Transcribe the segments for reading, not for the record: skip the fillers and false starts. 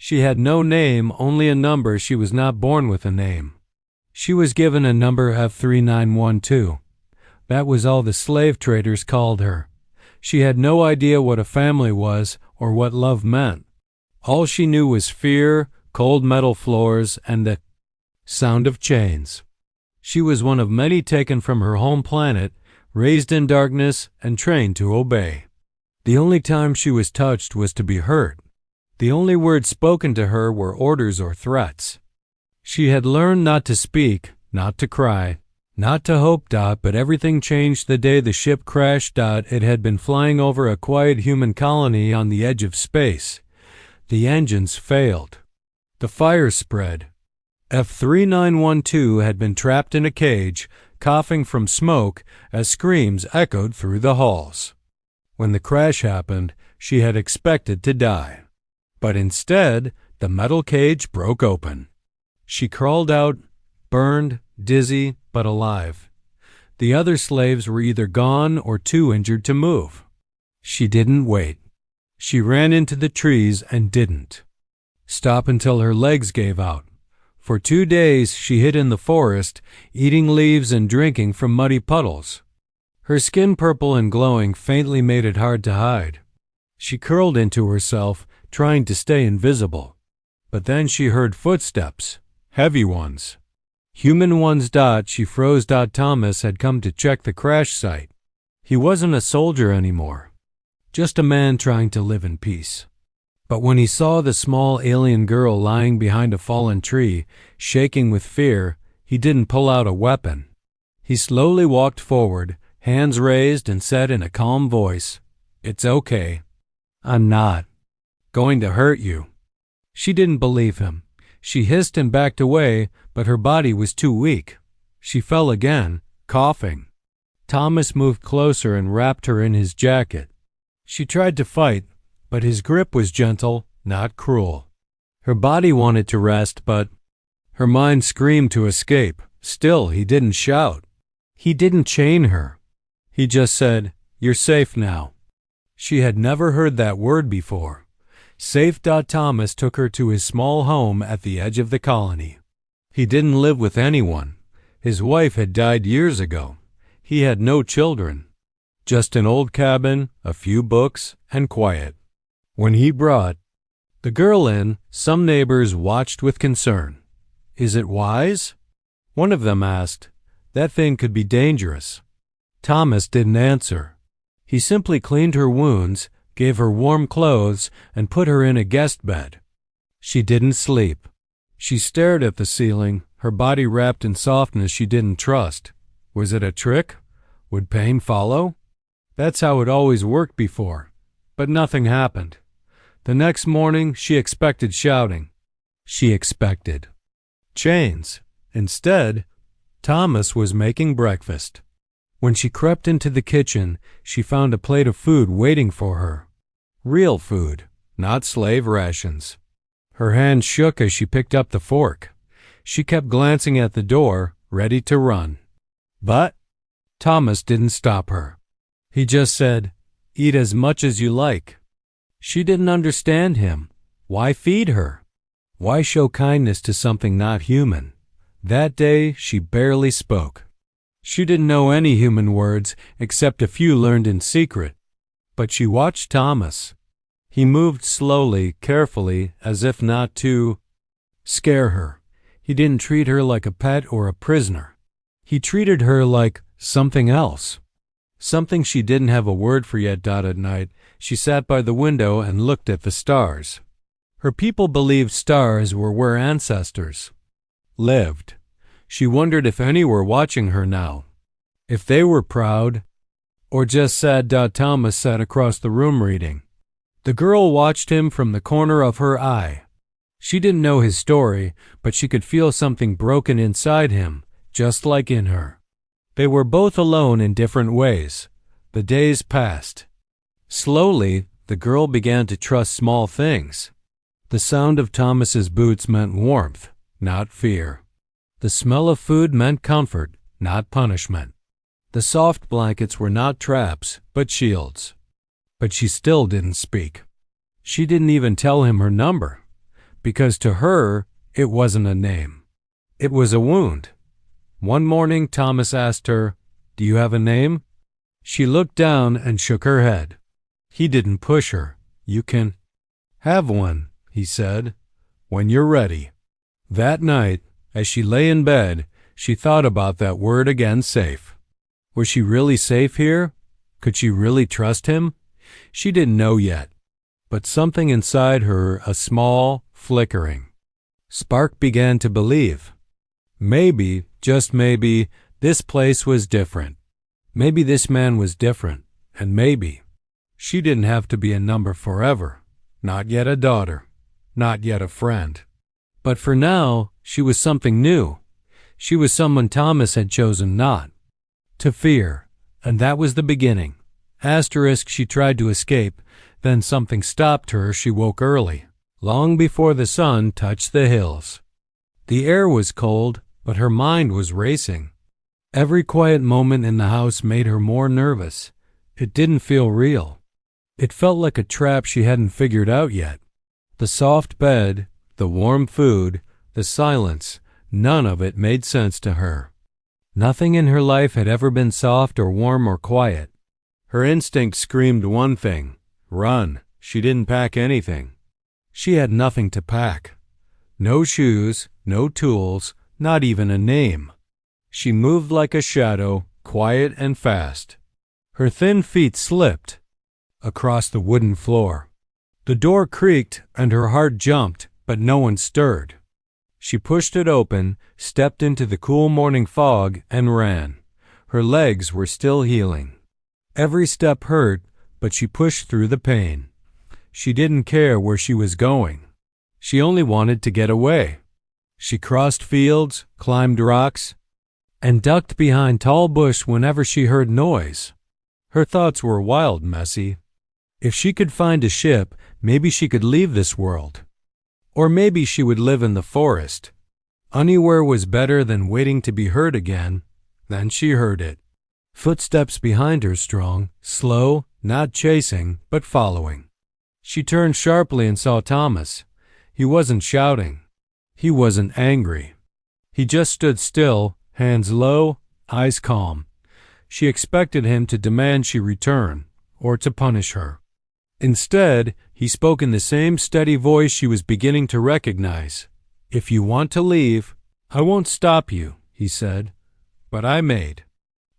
She had no name, only a number. She was not born with a name. She was given a number F3912. That was all the slave traders called her. She had no idea what a family was or what love meant. All she knew was fear, cold metal floors, and the sound of chains. She was one of many taken from her home planet, raised in darkness, and trained to obey. The only time she was touched was to be hurt. The only words spoken to her were orders or threats. She had learned not to speak, not to cry, not to hope. But everything changed the day the ship crashed. It had been flying over a quiet human colony on the edge of space. The engines failed. The fire spread. F3912 had been trapped in a cage, coughing from smoke as screams echoed through the halls. When the crash happened, she had expected to die. But instead, the metal cage broke open. She crawled out, burned, dizzy, but alive. The other slaves were either gone or too injured to move. She didn't wait. She ran into the trees and didn't stop until her legs gave out. For 2 days she hid in the forest, eating leaves and drinking from muddy puddles. Her skin, purple and glowing, faintly made it hard to hide. She curled into herself, trying to stay invisible. But then she heard footsteps, heavy ones. Human ones. She froze. Thomas had come to check the crash site. He wasn't a soldier anymore, just a man trying to live in peace. But when he saw the small alien girl lying behind a fallen tree, shaking with fear, he didn't pull out a weapon. He slowly walked forward, hands raised, and said in a calm voice, "It's okay. I'm not going to hurt you." She didn't believe him. She hissed and backed away, but her body was too weak. She fell again, coughing. Thomas moved closer and wrapped her in his jacket. She tried to fight, but his grip was gentle, not cruel. Her body wanted to rest, but her mind screamed to escape. Still, he didn't shout. He didn't chain her. He just said, "You're safe now." She had never heard that word before. Safe. Thomas took her to his small home at the edge of the colony. He didn't live with anyone. His wife had died years ago. He had no children. Just an old cabin, a few books, and quiet. When he brought the girl in, some neighbors watched with concern. "Is it wise?" one of them asked. "That thing could be dangerous." Thomas didn't answer. He simply cleaned her wounds, gave her warm clothes, and put her in a guest bed. She didn't sleep. She stared at the ceiling, her body wrapped in softness she didn't trust. Was it a trick? Would pain follow? That's how it always worked before. But nothing happened. The next morning, she expected shouting. She expected chains. Instead, Thomas was making breakfast. When she crept into the kitchen, she found a plate of food waiting for her. Real food, not slave rations. Her hand shook as she picked up the fork. She kept glancing at the door, ready to run. But Thomas didn't stop her. He just said, "Eat as much as you like." She didn't understand him. Why feed her? Why show kindness to something not human? That day, she barely spoke. She didn't know any human words except a few learned in secret. But she watched Thomas. He moved slowly, carefully, as if not to scare her. He didn't treat her like a pet or a prisoner. He treated her like something else. Something she didn't have a word for yet. At night, she sat by the window and looked at the stars. Her people believed stars were where ancestors lived. She wondered if any were watching her now, if they were proud, or just sad. Thomas sat across the room reading. The girl watched him from the corner of her eye. She didn't know his story, but she could feel something broken inside him, just like in her. They were both alone in different ways. The days passed. Slowly, the girl began to trust small things. The sound of Thomas's boots meant warmth, not fear. The smell of food meant comfort, not punishment. The soft blankets were not traps, but shields. But she still didn't speak. She didn't even tell him her number. because to her, it wasn't a name. It was a wound. One morning, Thomas asked her, "Do you have a name?" She looked down and shook her head. He didn't push her. "You can have one," he said, "when you're ready." That night, as she lay in bed, she thought about that word again, safe. Was she really safe here? Could she really trust him? She didn't know yet. But something inside her, a small, flickering spark, began to believe. Maybe, just maybe, this place was different. Maybe this man was different. And maybe she didn't have to be a number forever. Not yet a daughter. Not yet a friend. But for now, she was something new. She was someone Thomas had chosen not to fear. And that was the beginning. Asterisk, she tried to escape. Then something stopped her. She woke early, long before the sun touched the hills. The air was cold, but her mind was racing. Every quiet moment in the house made her more nervous. It didn't feel real. It felt like a trap she hadn't figured out yet. The soft bed, the warm food, the silence, none of it made sense to her. Nothing in her life had ever been soft or warm or quiet. Her instinct screamed one thing: run. She didn't pack anything. She had nothing to pack. No shoes, no tools, not even a name. She moved like a shadow, quiet and fast. Her thin feet slipped across the wooden floor. The door creaked and her heart jumped, but no one stirred. She pushed it open, stepped into the cool morning fog, and ran. Her legs were still healing. Every step hurt, but she pushed through the pain. She didn't care where she was going. She only wanted to get away. She crossed fields, climbed rocks, and ducked behind tall bush whenever she heard noise. Her thoughts were wild, messy. If she could find a ship, maybe she could leave this world. Or maybe she would live in the forest. Anywhere was better than waiting to be heard again. Then she heard it. Footsteps behind her, strong, slow, not chasing, but following. She turned sharply and saw Thomas. He wasn't shouting. He wasn't angry. He just stood still, hands low, eyes calm. She expected him to demand she return, or to punish her. Instead, he spoke in the same steady voice she was beginning to recognize. "If you want to leave, I won't stop you," he said. "But I made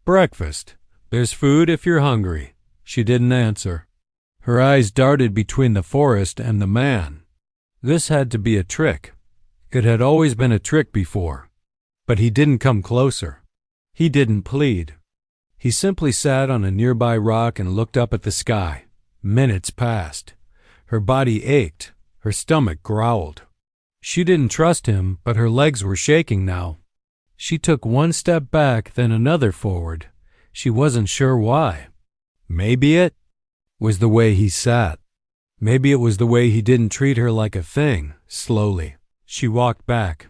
breakfast. There's food if you're hungry." She didn't answer. Her eyes darted between the forest and the man. This had to be a trick. It had always been a trick before. But he didn't come closer. He didn't plead. He simply sat on a nearby rock and looked up at the sky. Minutes passed. Her body ached. Her stomach growled. She didn't trust him, but her legs were shaking now. She took one step back, then another forward. She wasn't sure why. Maybe it was the way he sat. Maybe it was the way he didn't treat her like a thing. Slowly, she walked back.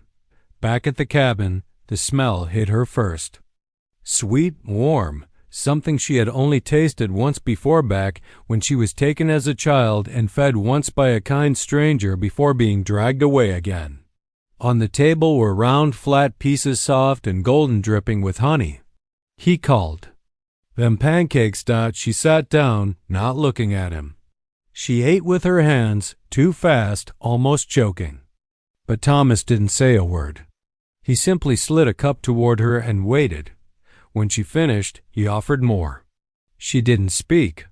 Back at the cabin, the smell hit her first. Sweet, warm, something she had only tasted once before back when she was taken as a child and fed once by a kind stranger before being dragged away again. On the table were round, flat pieces, soft and golden, dripping with honey. He called. "Them pancakes, Dot." She sat down, not looking at him. She ate with her hands, too fast, almost choking. But Thomas didn't say a word. He simply slid a cup toward her and waited. When she finished, he offered more. She didn't speak,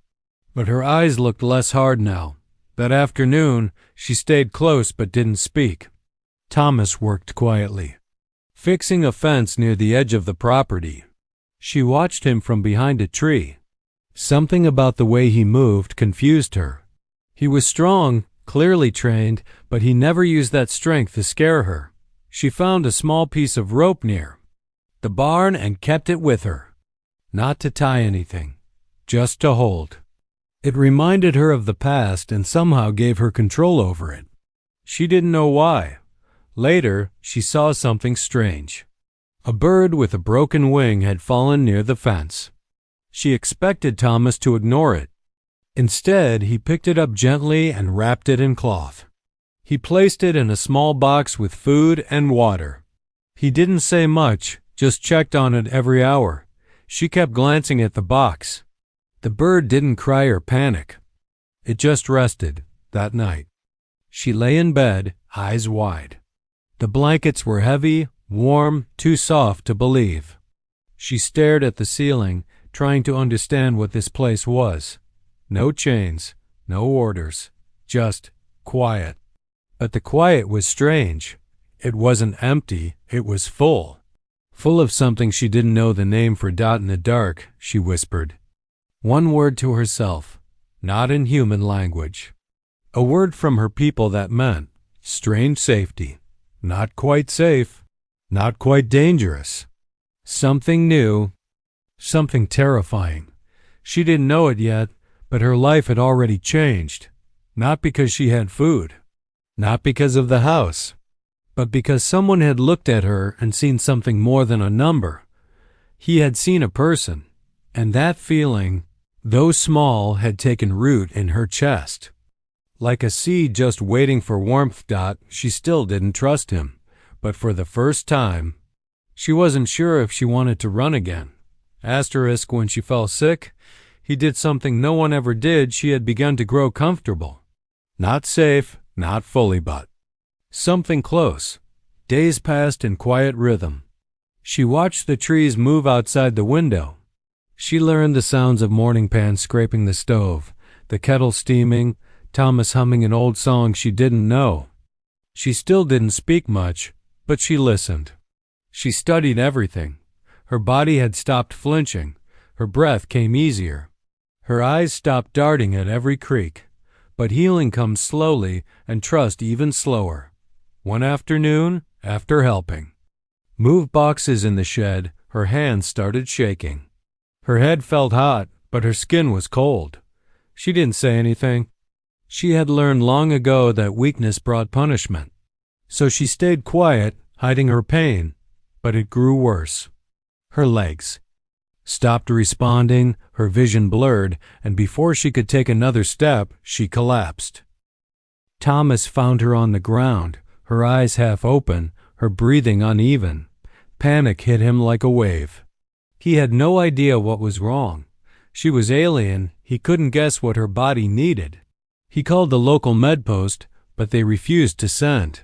but her eyes looked less hard now. That afternoon, she stayed close but didn't speak. Thomas worked quietly, fixing a fence near the edge of the property. She watched him from behind a tree. Something about the way he moved confused her. He was strong, clearly trained, but he never used that strength to scare her. She found a small piece of rope near the barn and kept it with her. Not to tie anything, just to hold. It reminded her of the past and somehow gave her control over it. She didn't know why. Later, she saw something strange. A bird with a broken wing had fallen near the fence. She expected Thomas to ignore it. Instead, he picked it up gently and wrapped it in cloth. He placed it in a small box with food and water. He didn't say much, just checked on it every hour. She kept glancing at the box. The bird didn't cry or panic. It just rested, that night. She lay in bed, eyes wide. The blankets were heavy, warm, too soft to believe. She stared at the ceiling, trying to understand what this place was. No chains, no orders, just quiet. But the quiet was strange. It wasn't empty, it was full. Full of something she didn't know the name for. In the dark, she whispered. One word to herself, not in human language. A word from her people that meant strange safety. Not quite safe, not quite dangerous. Something new, something terrifying. She didn't know it yet, but her life had already changed. Not because she had food, not because of the house, but because someone had looked at her and seen something more than a number. He had seen a person, and that feeling, though small, had taken root in her chest. Like a seed just waiting for warmth. She still didn't trust him, but for the first time, she wasn't sure if she wanted to run again. Asterisk, when she fell sick, he did something no one ever did. She had begun to grow comfortable. Not safe, not fully, but something close. Days passed in quiet rhythm. She watched the trees move outside the window. She learned the sounds of morning pans scraping the stove, the kettle steaming, Thomas humming an old song she didn't know. She still didn't speak much, but she listened. She studied everything. Her body had stopped flinching. Her breath came easier. Her eyes stopped darting at every creak. But healing comes slowly and trust even slower. One afternoon, after helping move boxes in the shed, her hands started shaking. Her head felt hot, but her skin was cold. She didn't say anything. She had learned long ago that weakness brought punishment. So she stayed quiet, hiding her pain, but it grew worse. Her legs stopped responding, her vision blurred, and before she could take another step, she collapsed. Thomas found her on the ground, her eyes half open, her breathing uneven. Panic hit him like a wave. He had no idea what was wrong. She was alien, he couldn't guess what her body needed. He called the local med post, but they refused to send.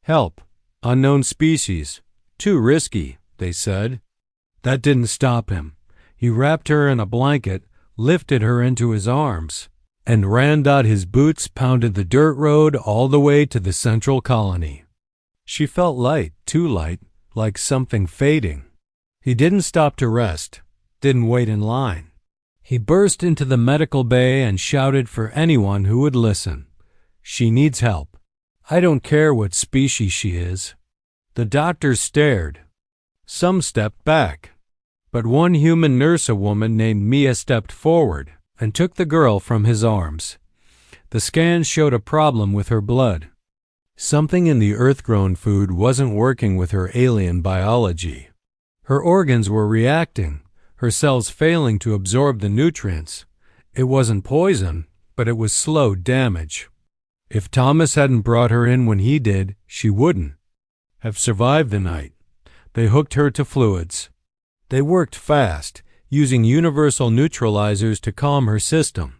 Help. Unknown species. Too risky, they said. That didn't stop him. He wrapped her in a blanket, lifted her into his arms, and ran. His boots pounded the dirt road all the way to the central colony. She felt light, too light, like something fading. He didn't stop to rest, didn't wait in line. He burst into the medical bay and shouted for anyone who would listen. She needs help. I don't care what species she is. The doctors stared. Some stepped back. But one human nurse, a woman named Mia, stepped forward and took the girl from his arms. The scans showed a problem with her blood. Something in the earth-grown food wasn't working with her alien biology. Her organs were reacting, her cells failing to absorb the nutrients. It wasn't poison, but it was slow damage. If Thomas hadn't brought her in when he did, she wouldn't have survived the night. They hooked her to fluids. They worked fast, using universal neutralizers to calm her system.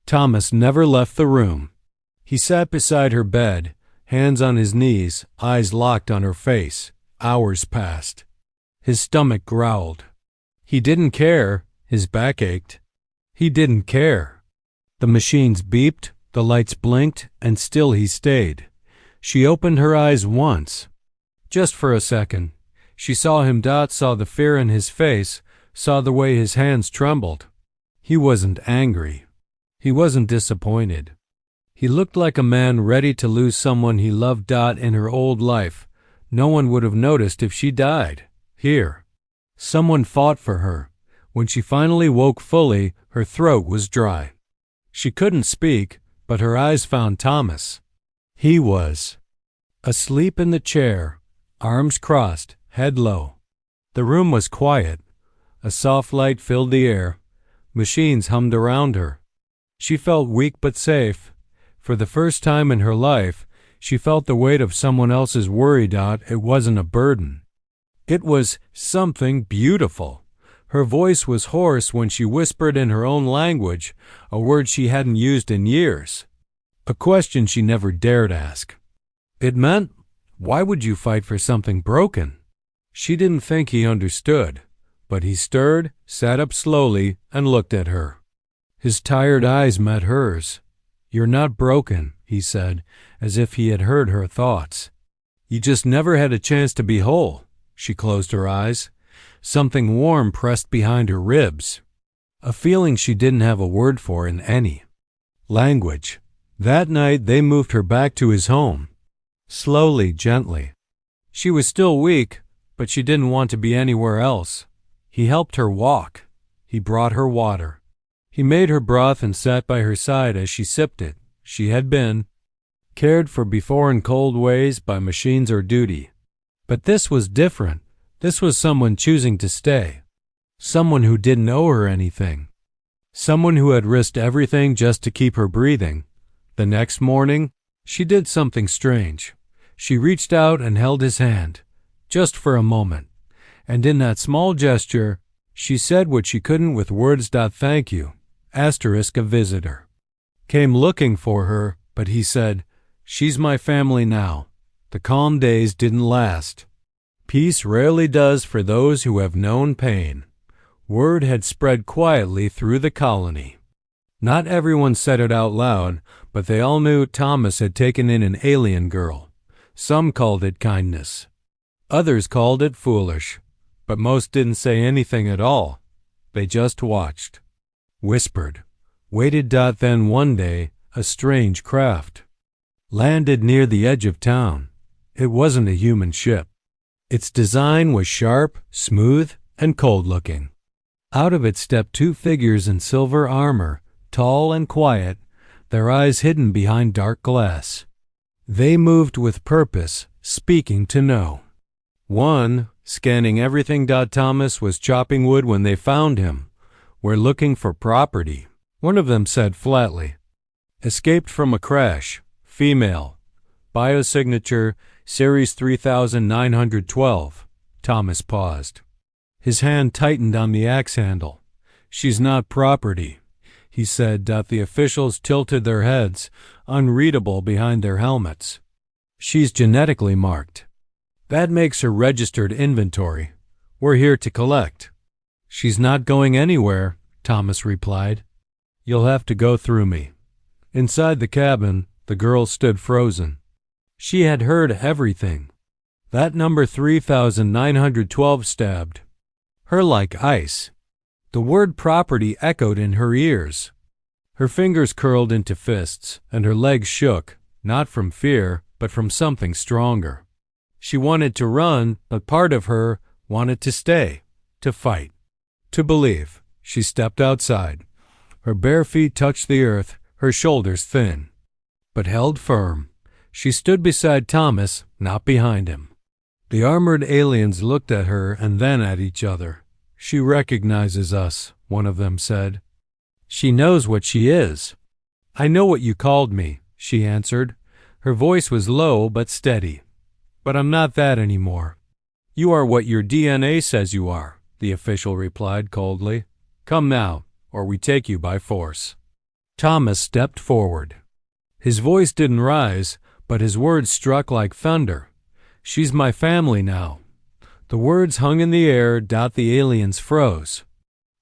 Thomas never left the room. He sat beside her bed, hands on his knees, eyes locked on her face. Hours passed. His stomach growled. He didn't care. His back ached. He didn't care. The machines beeped, the lights blinked, and still he stayed. She opened her eyes once. Just for a second. She saw him. Saw the fear in his face, saw the way his hands trembled. He wasn't angry. He wasn't disappointed. He looked like a man ready to lose someone he loved. In her old life, no one would have noticed if she died. Here, someone fought for her. When she finally woke fully, her throat was dry. She couldn't speak, but her eyes found Thomas. He was asleep in the chair, arms crossed, head low. The room was quiet. A soft light filled the air. Machines hummed around her. She felt weak but safe. For the first time in her life, She felt the weight of someone else's worry. It wasn't a burden. It was something beautiful. Her voice was hoarse when she whispered in her own language, a word she hadn't used in years, a question she never dared ask. It meant, why would you fight for something broken? She didn't think he understood, but he stirred, sat up slowly, and looked at her. His tired eyes met hers. You're not broken, he said, as if he had heard her thoughts. You just never had a chance to be whole. She closed her eyes. Something warm pressed behind her ribs, a feeling she didn't have a word for in any language. That night they moved her back to his home, slowly, gently. She was still weak, but she didn't want to be anywhere else. He helped her walk. He brought her water. He made her broth and sat by her side as she sipped it. She had been cared for before in cold ways by machines or duty. But this was different. This was someone choosing to stay. Someone who didn't owe her anything. Someone who had risked everything just to keep her breathing. The next morning, she did something strange. She reached out and held his hand, just for a moment. And in that small gesture, she said what she couldn't with words. Thank you. Asterisk a visitor came looking for her, but he said, she's my family now. The calm days didn't last. Peace rarely does for those who have known pain. Word had spread quietly through the colony. Not everyone said it out loud, but they all knew Thomas had taken in an alien girl. Some called it kindness. Others called it foolish, but most didn't say anything at all. They just watched, whispered, waited. Then one day, a strange craft landed near the edge of town. It wasn't a human ship. Its design was sharp, smooth, and cold-looking. Out of it stepped two figures in silver armor, tall and quiet, their eyes hidden behind dark glass. They moved with purpose, speaking to no one, scanning everything. Thomas was chopping wood when they found him. We're looking for property, one of them said flatly. Escaped from a crash, female, biosignature, Series 3912. Thomas paused. His hand tightened on the axe handle. She's not property, he said. The officials tilted their heads, unreadable behind their helmets. She's genetically marked. That makes her registered inventory. We're here to collect. She's not going anywhere, Thomas replied. You'll have to go through me. Inside the cabin, the girl stood frozen. She had heard everything. That number 3912 stabbed her like ice. The word property echoed in her ears. Her fingers curled into fists, and her legs shook, not from fear, but from something stronger. She wanted to run, but part of her wanted to stay, to fight, to believe. She stepped outside. Her bare feet touched the earth, her shoulders thin, but held firm. She stood beside Thomas, not behind him. The armored aliens looked at her and then at each other. She recognizes us, one of them said. She knows what she is. I know what you called me, she answered. Her voice was low but steady. But I'm not that anymore. You are what your DNA says you are, the official replied coldly. Come now, or we take you by force. Thomas stepped forward. His voice didn't rise, but his words struck like thunder. She's my family now. The words hung in the air. The aliens froze.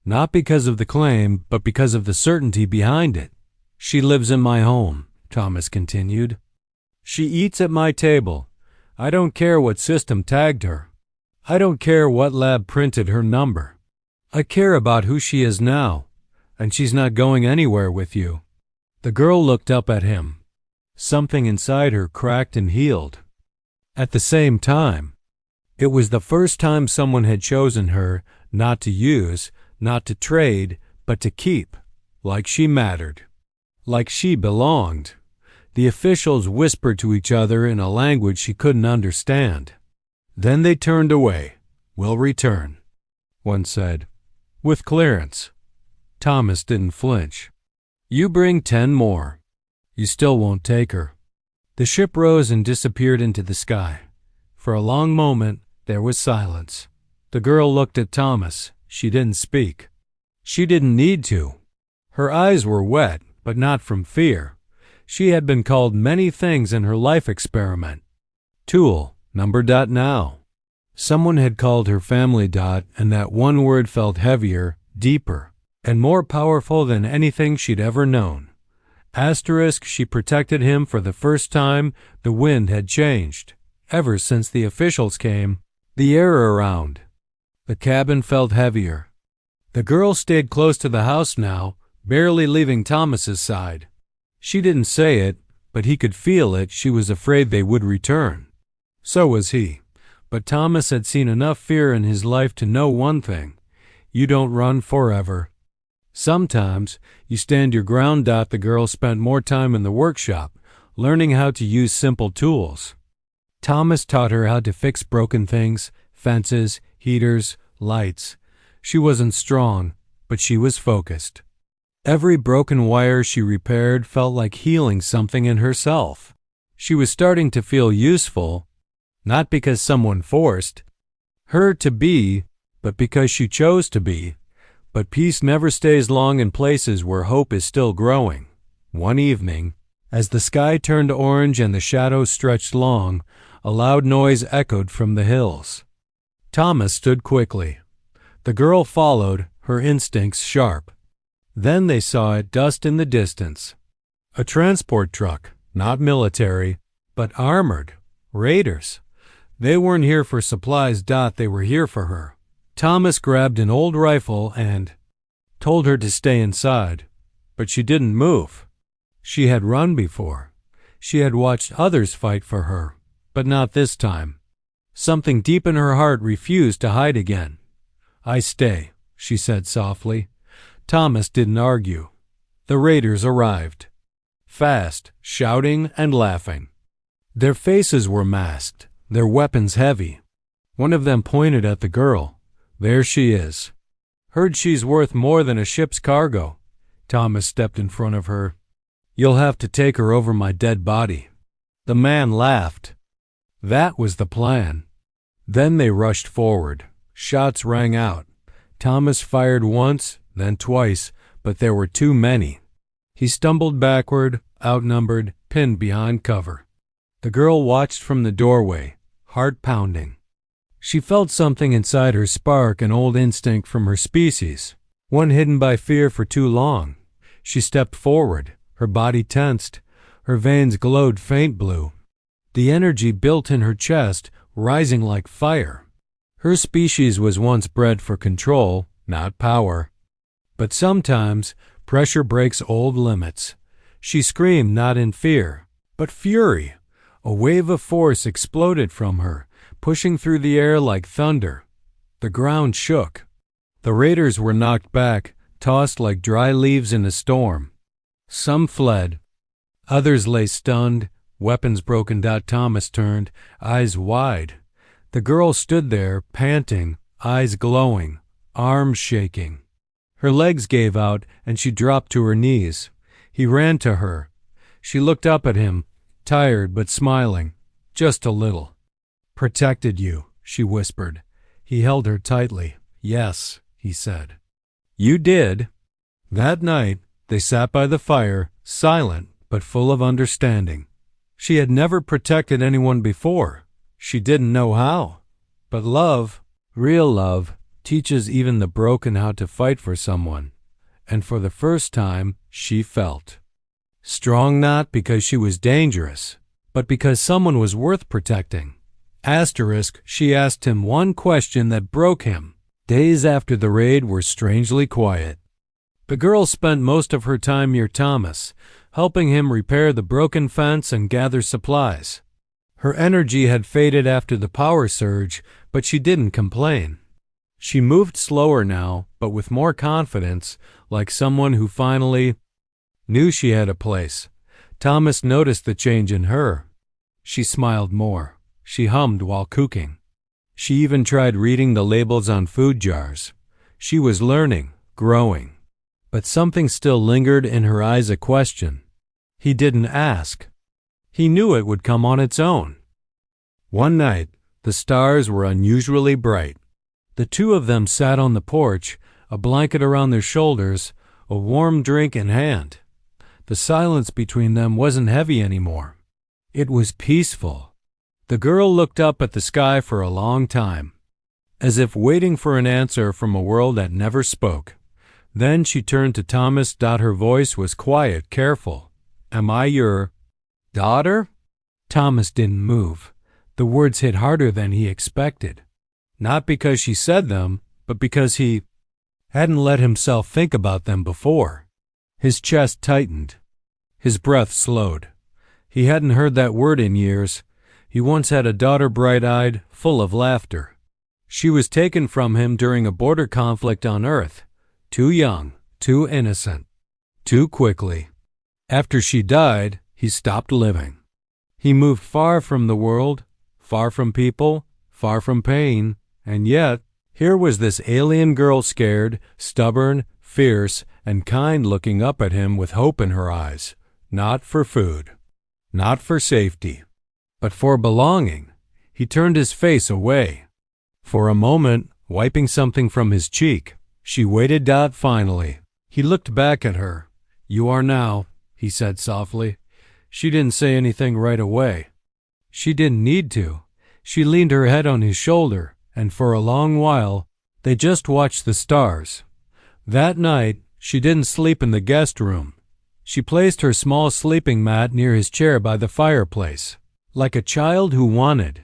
Not because of the claim, but because of the certainty behind it. She lives in my home, Thomas continued. She eats at my table. I don't care what system tagged her. I don't care what lab printed her number. I care about who she is now, and she's not going anywhere with you. The girl looked up at him. Something inside her cracked and healed. At the same time, it was the first time someone had chosen her not to use, not to trade, but to keep, like she mattered, like she belonged. The officials whispered to each other in a language she couldn't understand. Then they turned away. We'll return, one said, with clearance. Thomas didn't flinch. You bring 10 more. You still won't take her. The ship rose and disappeared into the sky. For a long moment, there was silence. The girl looked at Thomas. She didn't speak. She didn't need to. Her eyes were wet, but not from fear. She had been called many things in her life experiment. Tool, number. Now. Someone had called her family. And that one word felt heavier, deeper, and more powerful than anything she'd ever known. Asterisk, she protected him for the first time. The wind had changed. Ever since the officials came, the air around the cabin felt heavier. The girl stayed close to the house now, barely leaving Thomas's side. She didn't say it, but he could feel it. She was afraid they would return. So was he. But Thomas had seen enough fear in his life to know one thing: you don't run forever. Sometimes you stand your ground. The girl spent more time in the workshop, learning how to use simple tools. Thomas taught her how to fix broken things, fences, heaters, lights. She wasn't strong, but she was focused. Every broken wire she repaired felt like healing something in herself. She was starting to feel useful, not because someone forced her to be, but because she chose to be. But peace never stays long in places where hope is still growing. One evening, as the sky turned orange and the shadows stretched long, a loud noise echoed from the hills. Thomas stood quickly. The girl followed, her instincts sharp. Then they saw it, dust in the distance. A transport truck, not military, but armored. Raiders. They weren't here for supplies. They were here for her. Thomas grabbed an old rifle and told her to stay inside, but she didn't move. She had run before. She had watched others fight for her, but not this time. Something deep in her heart refused to hide again. "I stay," she said softly. Thomas didn't argue. The raiders arrived. Fast, shouting and laughing. Their faces were masked, their weapons heavy. One of them pointed at the girl. "There she is. Heard she's worth more than a ship's cargo." Thomas stepped in front of her. "You'll have to take her over my dead body." The man laughed. That was the plan. Then they rushed forward. Shots rang out. Thomas fired once, then twice, but there were too many. He stumbled backward, outnumbered, pinned behind cover. The girl watched from the doorway, heart pounding. She felt something inside her spark, an old instinct from her species, one hidden by fear for too long. She stepped forward, her body tensed, her veins glowed faint blue. The energy built in her chest, rising like fire. Her species was once bred for control, not power. But sometimes pressure breaks old limits. She screamed not in fear, but fury. A wave of force exploded from her, pushing through the air like thunder. The ground shook. The raiders were knocked back, tossed like dry leaves in a storm. Some fled. Others lay stunned, weapons broken. Thomas turned, eyes wide. The girl stood there, panting, eyes glowing, arms shaking. Her legs gave out, and she dropped to her knees. He ran to her. She looked up at him, tired but smiling, just a little. "Protected you," she whispered. He held her tightly. "Yes," he said. "You did." That night, they sat by the fire, silent but full of understanding. She had never protected anyone before. She didn't know how. But love, real love, teaches even the broken how to fight for someone. And for the first time, she felt strong, not because she was dangerous, but because someone was worth protecting. Asterisk, she asked him one question that broke him. Days after the raid were strangely quiet. The girl spent most of her time near Thomas, helping him repair the broken fence and gather supplies. Her energy had faded after the power surge, but she didn't complain. She moved slower now, but with more confidence, like someone who finally knew she had a place. Thomas noticed the change in her. She smiled more. She hummed while cooking. She even tried reading the labels on food jars. She was learning, growing. But something still lingered in her eyes, a question. He didn't ask. He knew it would come on its own. One night, the stars were unusually bright. The two of them sat on the porch, a blanket around their shoulders, a warm drink in hand. The silence between them wasn't heavy anymore. It was peaceful. The girl looked up at the sky for a long time, as if waiting for an answer from a world that never spoke. Then she turned to Thomas. Her voice was quiet, careful. "Am I your daughter?" Thomas didn't move. The words hit harder than he expected. Not because she said them, but because he hadn't let himself think about them before. His chest tightened. His breath slowed. He hadn't heard that word in years. He once had a daughter, bright-eyed, full of laughter. She was taken from him during a border conflict on Earth. Too young, too innocent, too quickly. After she died, he stopped living. He moved far from the world, far from people, far from pain, and yet, here was this alien girl, scared, stubborn, fierce, and kind, looking up at him with hope in her eyes. Not for food, not for safety, but for belonging. He turned his face away. For a moment, wiping something from his cheek, she waited. Finally, he looked back at her. "You are now," he said softly. She didn't say anything right away. She didn't need to. She leaned her head on his shoulder, and for a long while, they just watched the stars. That night, she didn't sleep in the guest room. She placed her small sleeping mat near his chair by the fireplace, like a child who wanted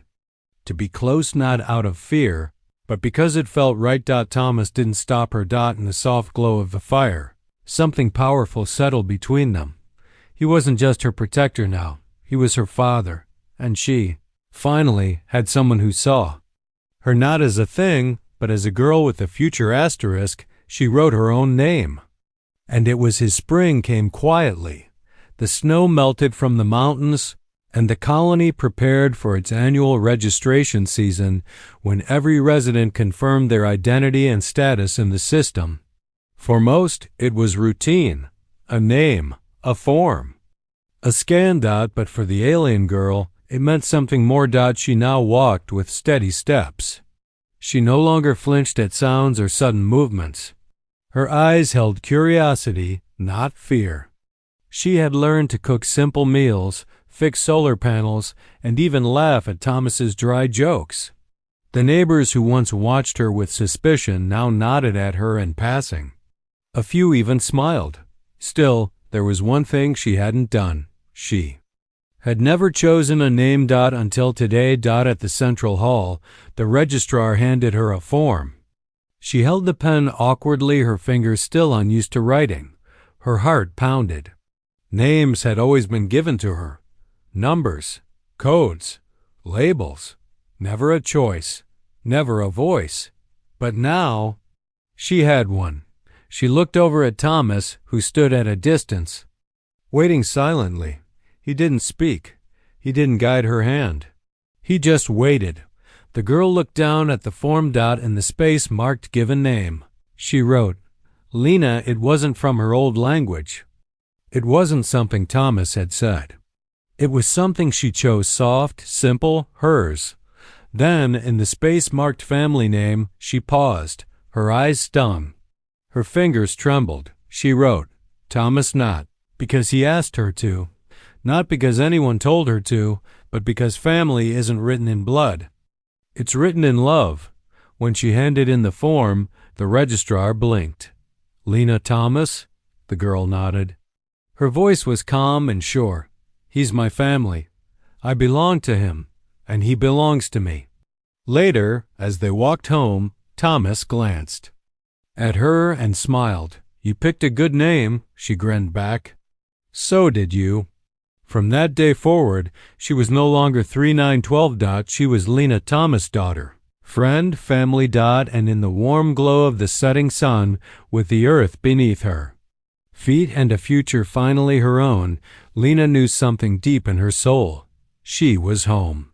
to be close, not out of fear, but because it felt right. Thomas didn't stop her. In the soft glow of the fire, something powerful settled between them. He wasn't just her protector now. He was her father, and she, finally, had someone who saw her not as a thing, but as a girl with a future asterisk. She wrote her own name. And it was his spring came quietly. The snow melted from the mountains, and the colony prepared for its annual registration season, when every resident confirmed their identity and status in the system. For most, it was routine, a name, a form, a scan. But for the alien girl, it meant something more. She now walked with steady steps. She no longer flinched at sounds or sudden movements. Her eyes held curiosity, not fear. She had learned to cook simple meals, fix solar panels, and even laugh at Thomas's dry jokes. The neighbors who once watched her with suspicion now nodded at her in passing. A few even smiled. Still, there was one thing she hadn't done. She had never chosen a name. Until today. At the central hall, the registrar handed her a form. She held the pen awkwardly, her fingers still unused to writing. Her heart pounded. Names had always been given to her. Numbers, codes, labels. Never a choice, never a voice. But now, she had one. She looked over at Thomas, who stood at a distance, waiting silently. He didn't speak. He didn't guide her hand. He just waited. The girl looked down at the form. In the space marked given name, she wrote, "Lena." It wasn't from her old language. It wasn't something Thomas had said. It was something she chose, soft, simple, hers. Then, in the space marked family name, she paused. Her eyes stung. Her fingers trembled. She wrote, "Thomas," not because he asked her to, not because anyone told her to, but because family isn't written in blood. It's written in love. When she handed in the form, the registrar blinked. "Lena Thomas?" The girl nodded. Her voice was calm and sure. "He's my family. I belong to him, and he belongs to me." Later, as they walked home, Thomas glanced at her and smiled. "You picked a good name," she grinned back. "So did you." From that day forward, she was no longer 3912. She was Lena Thomas' daughter, friend, family. And in the warm glow of the setting sun, with the earth beneath her feet and a future finally her own, Lena knew something deep in her soul. She was home.